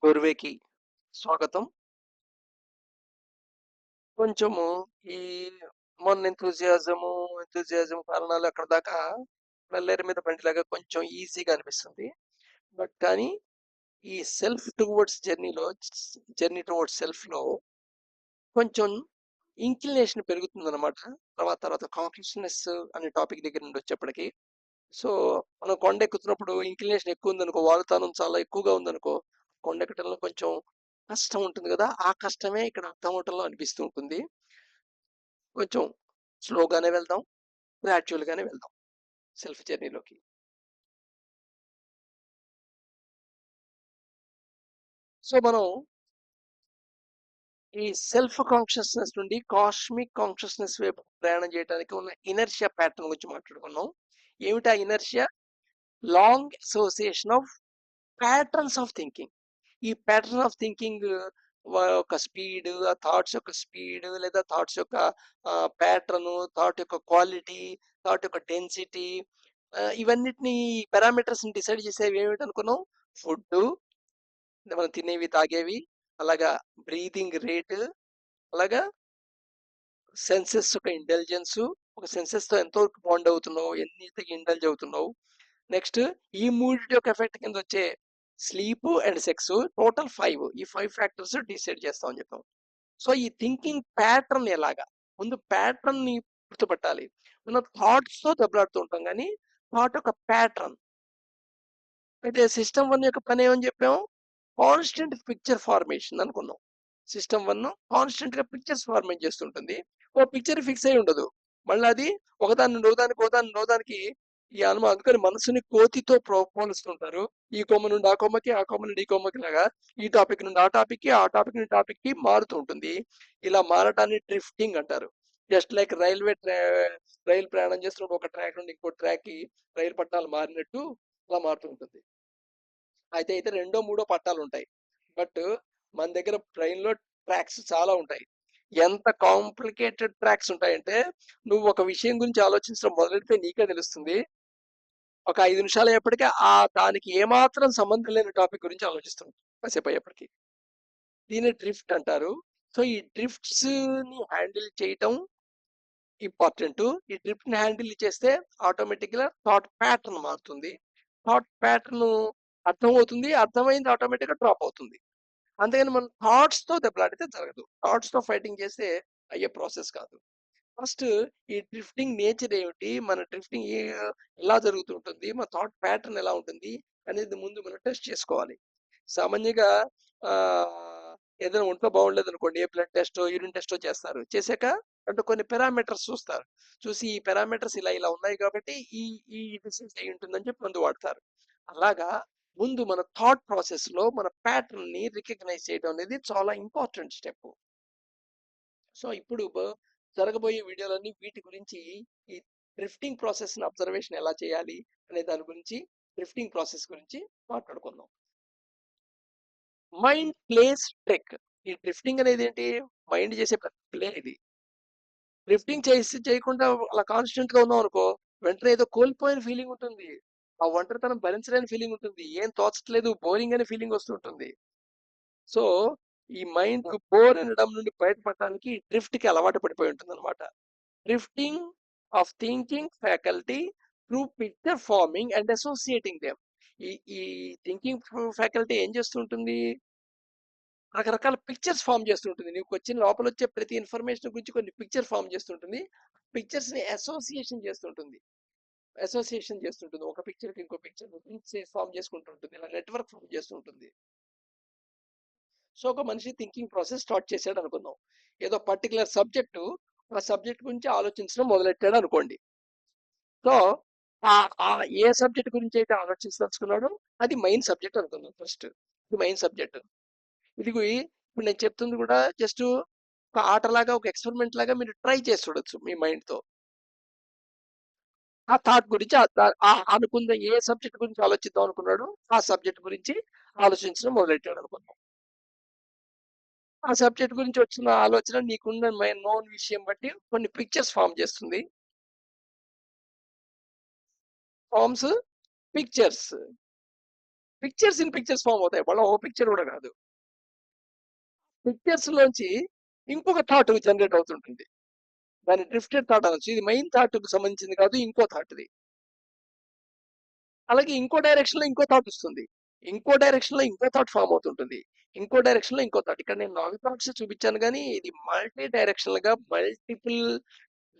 గొర్వేకి స్వాగతం. కొంచెము ఈ మొన్న ఎంథూసియాజం కారణాలు అక్కడ దాకా నల్లేరు మీద బండిలాగా కొంచెం ఈజీగా అనిపిస్తుంది. బట్ కానీ ఈ జర్నీ టువర్డ్స్ సెల్ఫ్‌లో కొంచెం ఇంక్లినేషన్ పెరుగుతుందనమాట. తర్వాత కాన్షియస్‌నెస్ అనే టాపిక్ దగ్గర నుండి వచ్చేప్పటికి. సో, మనం కొండెక్కుతున్నప్పుడు ఇంక్లినేషన్ ఎక్కువుందనుకో, వాలుతానం చాలా ఎక్కువగా ఉందనుకో, కొండెక్కటంలో కొంచెం కష్టం ఉంటుంది గదా! ఆ కష్టమే ఇక్కడ అర్థమవటంలో అనిపిస్తూ ఉంటుంది. కొంచెం స్లోగానే వెళ్దాం. గ్రాడ్యుయల్‌గానే వెళ్దాం సెల్ఫ్ జర్నీలోకి. సో, మనం ఈ సెల్ఫ్ కాన్షియస్‌నెస్ నుండి కాస్మిక్ కాన్షియస్‌నెస్ వైపు ప్రయాణం చేయడానికి ఉన్న ఇనర్షియా ప్యాటర్న్ గురించి మాట్లాడుకున్నాం. ఏమిటా inertia? Long association of patterns of thinking. ఈ ప్యాటర్న్ ఆఫ్ థింకింగ్ ఒక స్పీడ్, ఆ థాట్స్ యొక్క స్పీడ్ లేదా థాట్స్ యొక్క ప్యాటర్న్, థాట్ యొక్క క్వాలిటీ, థాట్ యొక్క డెన్సిటీ, ఇవన్నిటిని పారామీటర్స్ డిసైడ్ చేసేవి ఏమిటి అనుకున్నాం? ఫుడ్, మనం తినేవి తాగేవి, అలాగా బ్రీతింగ్ రేట్, అలాగా సెన్సెస్ యొక్క ఇంటెలిజెన్స్, ఒక సెన్సెస్ తో ఎంతవరకు బాండ్ అవుతున్నావు, ఎన్నిటికి ఇంటెలిజ్ అవుతున్నావు. నెక్స్ట్ ఈ మూడిటి యొక్క ఎఫెక్ట్ కింద వచ్చే స్లీప్ అండ్ సెక్స్, టోటల్ 5. ఈ 5 ఫ్యాక్టర్స్ డిసైడ్ చేస్తామని చెప్పాం. సో ఈ థింకింగ్ ప్యాటర్న్ ఎలాగా? ముందు ప్యాటర్న్ ని గుర్తుపట్టాలి. మనం థాట్స్ తో దెబ్బలాడుతూ ఉంటాం కానీ థాట్ యొక్క ప్యాటర్న్ అయితే సిస్టమ్ 1 యొక్క పని ఏమని చెప్పాము? కాన్స్టెంట్ పిక్చర్ ఫార్మేషన్ అనుకున్నాం. సిస్టమ్ 1 కాన్స్టెంట్ గా పిక్చర్స్ ఫార్మేట్ చేస్తుంటుంది. ఓ పిక్చర్ ఫిక్స్ అయి ఉండదు. మళ్ళీ అది ఒకదాని నుండి ఒకదానికి ఈ అనుమా అందుకని మనసుని కోతితో పోలుస్తుంటారు. ఈ కొమ్మ నుండి ఆ కొమ్మకి, ఆ కొమ్మ నుండి ఈ కొమ్మకి లాగా ఈ టాపిక్ నుండి ఆ టాపిక్ కి, ఆ టాపిక్ నుండి టాపిక్ కి మారుతూ ఉంటుంది. ఇలా మారటాన్ని డ్రిఫ్టింగ్ అంటారు. జస్ట్ లైక్ రైలు ప్రయాణం చేస్తున్నప్పుడు ఒక ట్రాక్ నుండి ఇంకో ట్రాక్ కి రైలు పట్టాలు మారినట్టు అలా మారుతూ ఉంటుంది. అయితే రెండో మూడో పట్టాలు ఉంటాయి. బట్ మన దగ్గర ట్రైన్ లో ట్రాక్స్ చాలా ఉంటాయి. ఎంత కాంప్లికేటెడ్ ట్రాక్స్ ఉంటాయంటే నువ్వు ఒక విషయం గురించి ఆలోచించడం మొదలెడితే నీకే తెలుస్తుంది. ఒక 5 నిమిషాలు అయ్యేప్పటికీ దానికి ఏమాత్రం సంబంధం లేని టాపిక్ గురించి ఆలోచిస్తున్నాం కాసేపు అయ్యేప్పటికి. దీన్ని డ్రిఫ్ట్ అంటారు. సో ఈ డ్రిఫ్ట్స్ ని హ్యాండిల్ చేయటం ఇంపార్టెంట్. ఈ డ్రిఫ్ట్ ని హ్యాండిల్ చేస్తే ఆటోమేటిక్ గా థాట్ ప్యాటర్న్ మారుతుంది. థాట్ ప్యాటర్న్ అర్థమవుతుంది. అర్థమైంది ఆటోమేటిక్ గా డ్రాప్ అవుతుంది. అంతేగాని మనం థాట్స్ తో దెబ్బలాడితే జరగదు. థాట్స్ తో ఫైటింగ్ చేస్తే అయ్యే ప్రాసెస్ కాదు. ఫస్ట్ ఈ డ్రిఫ్టింగ్ నేచర్ ఏమిటి? మన డ్రిఫ్టింగ్ ఎలా జరుగుతుంటుంది? మన థాట్ ప్యాటర్న్ ఎలా ఉంటుంది? అనేది ముందు మనం టెస్ట్ చేసుకోవాలి. సామాన్యంగా ఏదైనా ఒంట్లో బాగుండలేదనుకోండి, ఏ బ్లడ్ టెస్టో, యూరిన్ టెస్టో చేస్తారు. చేశాక అంటే కొన్ని పారామీటర్స్ చూస్తారు. చూసి ఈ పారామీటర్స్ ఇలా ఉన్నాయి కాబట్టి ఈ ఈ డిసీజ్ అయి ఉంటుందని చెప్పి మందు వాడతారు. అలాగా ముందు మన థాట్ ప్రాసెస్ లో మన ప్యాటర్న్ ని రికగ్నైజ్ చేయడం అనేది చాలా ఇంపార్టెంట్ స్టెప్. సో ఇప్పుడు జరగబోయే వీడియోలన్నీ వీటి గురించి, ఈ డ్రిఫ్టింగ్ ప్రాసెస్ అబ్జర్వేషన్ ఎలా చేయాలి అనే దాని గురించి, డ్రిఫ్టింగ్ ప్రాసెస్ గురించి మాట్లాడుకుందాం. Mind place trick. ఈ డ్రిఫ్టింగ్ అనేది ఏంటి? మైండ్ చేసే ప్లే ఇది. డ్రిఫ్టింగ్ చేయకుండా అలా కాన్స్టెంట్ గా ఉన్నాం అనుకో, వెంటనే ఏదో కోల్పోయిన ఫీలింగ్ ఉంటుంది. ఆ ఒంటరితనం భరించలేని ఫీలింగ్ ఉంటుంది. ఏం తోచట్లేదు, బోరింగ్ అనే ఫీలింగ్ వస్తుంటుంది. సో ఈ మైండ్ బోర్ అనడం నుండి బయటపడటానికి డ్రిఫ్ట్ కి అలవాటు పడిపోయి ఉంటుంది అనమాట. Drifting of thinking faculty through picture farming and associating them. ఈ థింకింగ్ ఫ్యాకల్టీ ఏం చేస్తుంటుంది? రకరకాల పిక్చర్స్ ఫామ్ చేస్తుంటుంది. నీకు వచ్చిన లోపల వచ్చే ప్రతి ఇన్ఫర్మేషన్ గురించి కొన్ని పిక్చర్ ఫామ్ చేస్తుంటుంది. పిక్చర్స్ ని అసోసియేషన్ చేస్తుంటుంది. ఒక పిక్చర్ కి ఇంకో పిక్చర్ ఫామ్ చేసుకుంటుంటుంది. ఇలా నెట్వర్క్ ఫామ్ చేస్తుంటుంది. సో ఒక మనిషి థింకింగ్ ప్రాసెస్ స్టార్ట్ చేశాడు అనుకుందాం. ఏదో పర్టికులర్ సబ్జెక్టు, ఆ సబ్జెక్ట్ గురించి ఆలోచించడం మొదలెట్టాడు అనుకోండి. సో ఏ సబ్జెక్ట్ గురించి అయితే ఆలోచించదలుచుకున్నాడో అది మెయిన్ సబ్జెక్ట్ అనుకుందాం ఫస్ట్. ఇది మెయిన్ సబ్జెక్ట్. ఇప్పుడు నేను చెప్తుంది కూడా జస్ట్ ఒక ఆటలాగా, ఒక ఎక్స్పెరిమెంట్ లాగా మీరు ట్రై చేసి చూడొచ్చు మీ మైండ్ తో. ఆ థాట్ గురించి అనుకున్న ఏ సబ్జెక్ట్ గురించి ఆలోచిద్దాం అనుకున్నాడు, ఆ సబ్జెక్ట్ గురించి ఆలోచించడం మొదలెట్టాడు అనుకుందాం. ఆ సబ్జెక్ట్ గురించి వచ్చిన ఆలోచన నీకున్న నోన్ విషయం బట్టి కొన్ని పిక్చర్స్ ఫామ్ చేస్తుంది. Forms pictures. Pictures in pictures form అవుతాయి. మళ్ళీ ఒక పిక్చర్ కూడా కాదు. పిక్చర్స్ లోంచి ఇంకొక థాట్ జనరేట్ అవుతుంటుంది. దాని డ్రిఫ్టెడ్ థాట్ అనొచ్చు. ఇది మెయిన్ థాట్ కు సంబంధించింది కాదు, ఇంకో థాట్ ఇది. అలాగే ఇంకో డైరెక్షన్ లో ఇంకో థాట్ వస్తుంది. ఇంకో డైరెక్షన్ లో ఇంకో థాట్ ఫామ్ అవుతుంటుంది. ఇంకో డైరెక్షన్ లో ఇంకో థాట్. ఇక్కడ నేను 4 థాట్స్ చూపించాను కానీ ఇది మల్టీ డైరెక్షనల్ గా మల్టిపుల్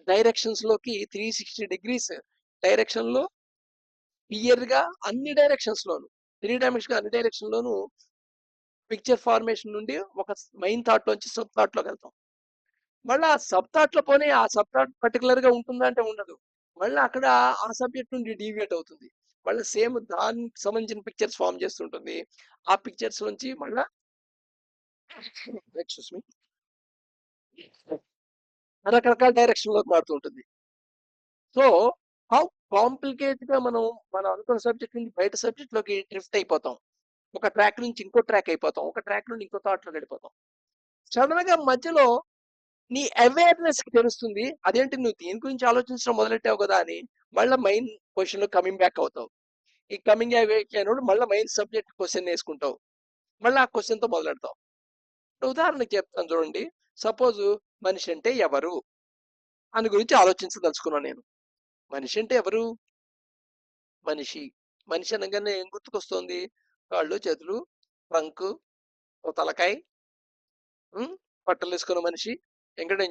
డైరెక్షన్స్ లోకి 360 డిగ్రీస్ డైరెక్షన్ లో క్లియర్ గా అన్ని డైరెక్షన్స్ లోను 3 డైమెన్షన్ అన్ని డైరెక్షన్ లోను పిక్చర్ ఫార్మేషన్ నుండి ఒక మెయిన్ థాట్ లోంచి సబ్ థాట్ లోకి వెళ్తాం. మళ్ళీ ఆ సబ్ థాట్ లో పోనీ ఆ సబ్ థాట్ పర్టికులర్ గా ఉంటుందా అంటే ఉండదు. మళ్ళీ అక్కడ ఆ సబ్జెక్ట్ నుండి డీవియేట్ అవుతుంది. మళ్ళీ సేమ్ దానికి సంబంధించిన పిక్చర్స్ ఫామ్ చేస్తుంటుంది. ఆ పిక్చర్స్ నుంచి మళ్ళా ఎక్స్క్యూస్ మీ రకరకాల డైరెక్షన్ లోకి మారుతూ ఉంటుంది. సో హౌ కాంప్లికేట్ గా మనం అనుకున్న సబ్జెక్ట్ నుంచి బయట సబ్జెక్ట్ లోకి డ్రిఫ్ట్ అయిపోతాం. ఒక ట్రాక్ నుంచి ఇంకో ట్రాక్ అయిపోతాం. ఒక ట్రాక్ నుండి ఇంకో థాట్ లో వెళ్ళిపోతాం. సడన్ గా మధ్యలో నీ అవేర్నెస్ కి తెలుస్తుంది అదేంటి నువ్వు దీని గురించి ఆలోచించడం మొదలెట్టావు కదా అని. మళ్ళీ మెయిన్ క్వశ్చన్ లో కమింగ్ బ్యాక్ అవుతావు. ఈ కమింగ్ అయినప్పుడు మళ్ళీ మెయిన్ సబ్జెక్ట్ క్వశ్చన్ వేసుకుంటావు. మళ్ళీ ఆ క్వశ్చన్ తో మొదలెడతావు. ఉదాహరణకి చెప్తాను చూడండి. సపోజ్ మనిషి అంటే ఎవరు అని గురించి ఆలోచించదలుచుకున్నాను నేను. మనిషి అంటే ఎవరు? మనిషి. మనిషి అనగానే ఏం గుర్తుకొస్తుంది? కాళ్ళు, చేతులు, ట్రంక్, ఓ తలకాయ, బట్టలు వేసుకున్న మనిషి. ఎందుకంటే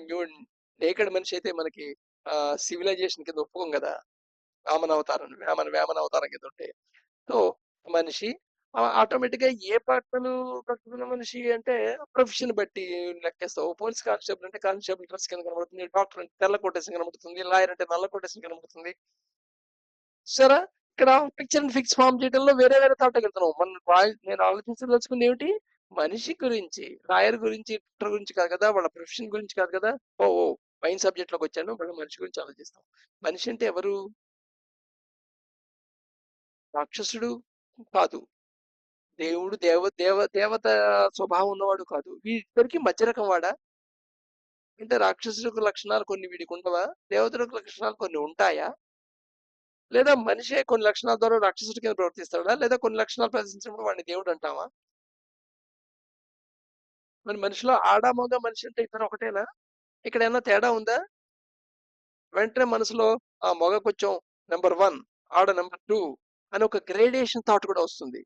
నేకడ్ మనిషి అయితే మనకి సివిలైజేషన్ కింద ఒప్పుకోం కదా. వేమన అవతారం కింద ఉంటే. సో మనిషి ఆటోమేటిక్ గా ఏ బట్టలు కట్టుకున్న మనిషి అంటే ప్రొఫెషన్ బట్టి లెక్కేస్తావు. పోలీస్ కానిస్టేబుల్ అంటే కానిస్టేబుల్ డ్రెస్ కింద కనబడుతుంది. డాక్టర్ అంటే తెల్ల కొటేషన్ కనబడుతుంది. లాయర్ అంటే నల్ల కొటేషన్ కనబడుతుంది. సరే ఇక్కడ పిక్చర్ ఫిక్స్ ఫామ్ చేయడంలో వేరే వేరే థాట్ వెళ్తున్నాం. నేను ఆలోచించదలుచుకుంది ఏమిటి? మనిషి గురించి, లాయర్ గురించి, డాక్టర్ గురించి కాదు కదా, వాళ్ళ ప్రొఫెషన్ గురించి కాదు కదా. ఓ ఓ మెయిన్ సబ్జెక్ట్ లోకి వచ్చాను. మళ్ళీ మనిషి గురించి ఆలోచిస్తాం. మనిషి అంటే ఎవరు? రాక్షసుడు కాదు, దేవుడు దేవత స్వభావం ఉన్నవాడు కాదు. వీటిద్దరికి మధ్య రకం వాడా? అంటే రాక్షసుడికి లక్షణాలు కొన్ని వీడికి ఉండవా? దేవతలకు లక్షణాలు కొన్ని ఉంటాయా? లేదా మనిషే కొన్ని లక్షణాల ద్వారా రాక్షసుడి కింద ప్రవర్తిస్తాడా? లేదా కొన్ని లక్షణాలు ప్రదర్శించినప్పుడు వాడిని దేవుడు అంటావా? మరి మనిషిలో ఆడ మగ మనిషి అంటే ఇద్దరు ఒకటేనా? ఇక్కడ ఏమన్నా తేడా ఉందా? వెంటనే మనసులో ఆ మగ కొంచెం నెంబర్ 1, ఆడ నెంబర్ 2 అని ఒక గ్రేడేషన్ థాట్ కూడా వస్తుంది.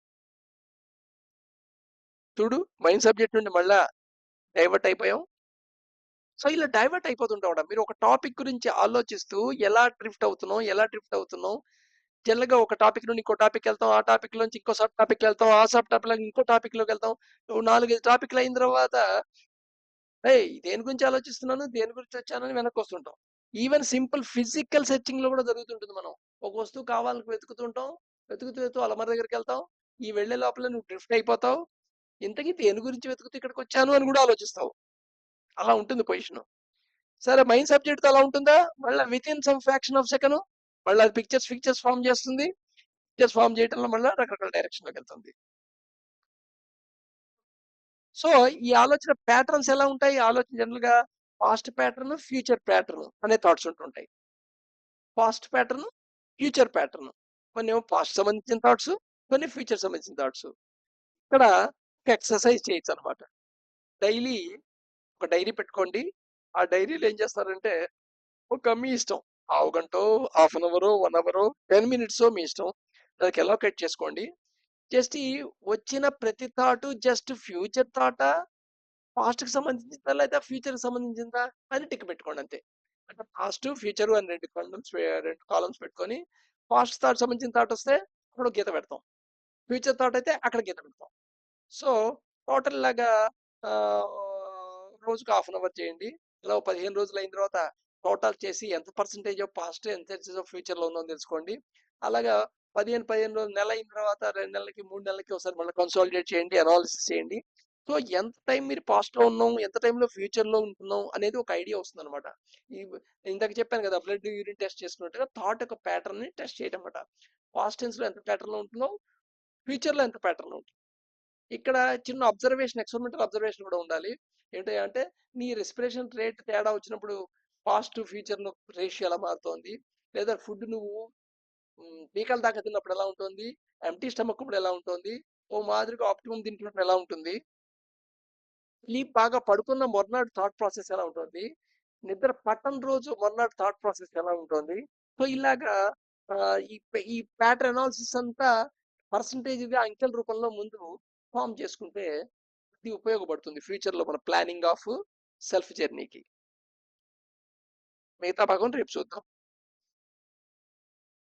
చూడు మైండ్ సబ్జెక్ట్ నుండి మళ్ళా డైవర్ట్ అయిపోయాం. సో ఇలా డైవర్ట్ అయిపోతుంటాం. మీరు ఒక టాపిక్ గురించి ఆలోచిస్తూ ఎలా డ్రిఫ్ట్ అవుతున్నాం జనరల్గా ఒక టాపిక్ నుండి ఇంకో టాపిక్ వెళ్తాం. ఆ టాపిక్ నుంచి ఇంకో సబ్ టాపిక్ వెళ్తాం. ఆ సబ్ టాపిక్ ఇంకో టాపిక్ లోకి వెళ్తాం. 4-5 టాపిక్లు అయిన తర్వాత దేని గురించి ఆలోచిస్తున్నాను, దేని గురించి వచ్చానని వెనక్కి వస్తుంటాం. ఈవెన్ సింపుల్ ఫిజికల్ సెర్చింగ్ లో కూడా జరుగుతుంటుంది. మనం ఒక వస్తువు కావాలని వెతుకుతుంటాం. వెతుకుతూ అలమర దగ్గరికి వెళ్తాం. ఈ వెళ్లే లోపల నువ్వు డ్రిఫ్ట్ అయిపోతావు. ఇంతకీ దేని గురించి వెతుకుతూ ఇక్కడికి వచ్చాను అని కూడా ఆలోచిస్తావు. అలా ఉంటుంది పొజిషన్. సరే మైండ్ సబ్జెక్ట్ అలా ఉంటుందా? మళ్ళీ with in some fraction of second మళ్ళీ అది పిక్చర్స్ ఫామ్ చేస్తుంది. పిక్చర్స్ ఫామ్ చేయడంలో మళ్ళీ రకరకాల డైరెక్షన్ లోకి వెళ్తుంది. సో ఈ ఆలోచన ప్యాటర్న్స్ ఎలా ఉంటాయి? ఆలోచన జనరల్ గా పాస్ట్ ప్యాటర్న్, ఫ్యూచర్ ప్యాటర్న్ అనే థాట్స్ ఉంటుంటాయి. Past pattern, future pattern. కొన్ని ఏమో పాస్ట్ సంబంధించిన థాట్స్, కొన్ని ఫ్యూచర్ సంబంధించిన థాట్స్. ఇక్కడ ఒక ఎక్సర్సైజ్ చేయొచ్చు అనమాట. డైలీ ఒక డైరీ పెట్టుకోండి. ఆ డైరీలో ఏం చేస్తారంటే ఒక మీ ఇష్టం, పావు గంటో, హాఫ్ అన్ అవరో, 1 అవరో, 10 మినిట్స్ మీ ఇష్టం. దానికి ఎలోకేట్ చేసుకోండి. జస్ట్ ఈ వచ్చిన ప్రతి థాట్ జస్ట్ ఫ్యూచర్ థాటా, పాస్ట్ కి సంబంధించిందా, లేదా ఫ్యూచర్ కి సంబంధించిందా అని టిక్ పెట్టుకోండి అంతే. అంటే పాస్ట్ ఫ్యూచర్ అని రెండు కాలమ్స్ పెట్టుకొని పాస్ట్ థాట్ సంబంధించిన థాట్ వస్తే అక్కడ గీత పెడతాం. ఫ్యూచర్ థాట్ అయితే అక్కడ గీత పెడతాం. సో టోటల్ లాగా ఆ, రోజుకు హాఫ్ అన్ అవర్ చేయండి. ఇలా 15 రోజులు అయిన తర్వాత టోటల్ చేసి ఎంత పర్సెంటేజ్ ఆఫ్ పాస్ట్, ఎంత పర్సెంటేజ్ ఆఫ్ ఫ్యూచర్ లో ఉందో తెలుసుకోండి. అలాగా 15 రోజులు, నెల అయిన తర్వాత 2 నెలలకి 3 నెలలకి ఒకసారి మళ్ళీ కన్సాలిడేట్ చేయండి, అనాలిసిస్ చేయండి. సో ఎంత టైం మీరు పాస్ట్ లో ఉన్నాం, ఎంత టైంలో ఫ్యూచర్ లో ఉంటున్నాం అనేది ఒక ఐడియా వస్తుంది అనమాట. ఈ ఇందాక చెప్పాను కదా, బ్లడ్ యూరిన్ టెస్ట్ చేసుకున్నట్టుగా థాట్ ఒక ప్యాటర్న్ ని టెస్ట్ చేయడం అనమాట. పాస్ట్ టెన్స్ లో ఎంత ప్యాటర్న్ లో ఉంటున్నాం, ఫ్యూచర్ లో ఎంత ప్యాటర్న్ లో ఉంటున్నాం. ఇక్కడ చిన్న అబ్జర్వేషన్, ఎక్స్పెరిమెంటల్ అబ్జర్వేషన్ కూడా ఉండాలి. ఏంటి అంటే నీ రెస్పిరేషన్ రేట్ తేడా వచ్చినప్పుడు పాస్ట్ ఫ్యూచర్ లో రేషియో ఎలా మారుతోంది, లేదా ఫుడ్ నువ్వు పీకల దాకా తిన్నప్పుడు ఎలా ఉంటుంది, ఎంప్టీ స్టమక్ అప్పుడు ఎలా ఉంటుంది, ఓ మాదిరిగా ఆప్టిమమ్ తింటున్నప్పుడు ఎలా ఉంటుంది, స్లీప్ బాగా పడుకున్న మొర్నాడు థాట్ ప్రాసెస్ ఎలా ఉంటుంది, నిద్ర పట్టని రోజు మొర్నాడు థాట్ ప్రాసెస్ ఎలా ఉంటుంది. సో ఇలాగా ఈ ప్యాటర్న్ అనాలిసిస్ అంతా పర్సంటేజ్గా అంకెల రూపంలో ముందు ఫామ్ చేసుకుంటే ఇది ఉపయోగపడుతుంది ఫ్యూచర్లో మన ప్లానింగ్ ఆఫ్ సెల్ఫ్ జర్నీకి. మిగతా భాగం రేపు చూద్దాం.